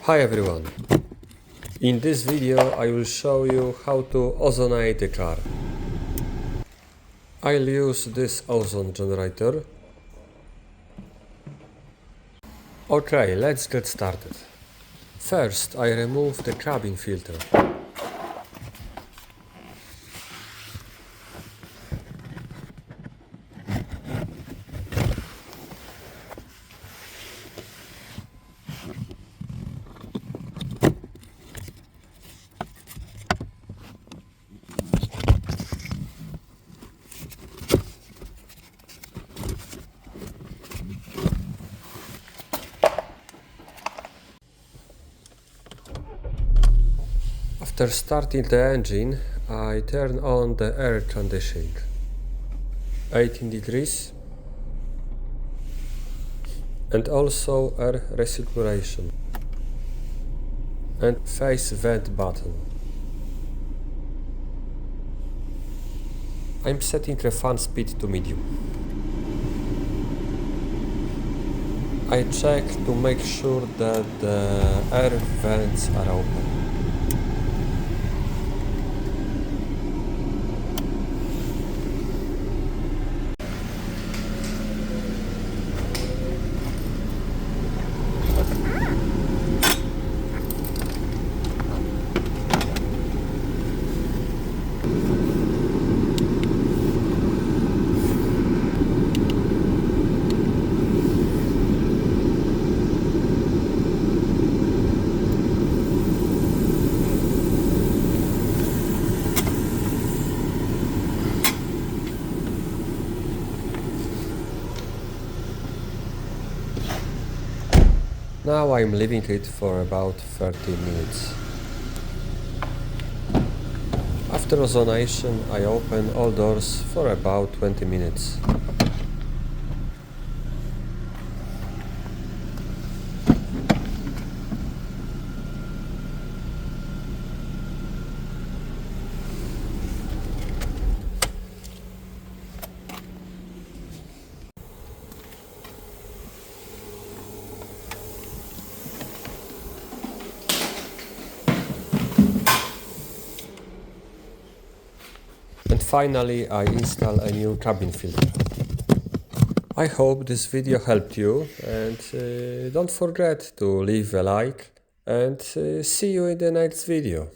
Hi everyone! In this video I will show you how to ozonate the car. I'll use this ozone generator. Okay, let's get started. First I remove the cabin filter. After starting the engine, I turn on the air conditioning. 18 degrees and also air recirculation and face vent button. I'm setting the fan speed to medium. I check to make sure that the air vents are open. Now I'm leaving it for about 30 minutes. After ozonation, I open all doors for about 20 minutes. And finally, I install a new cabin filter. I hope this video helped you, and don't forget to leave a like, and see you in the next video.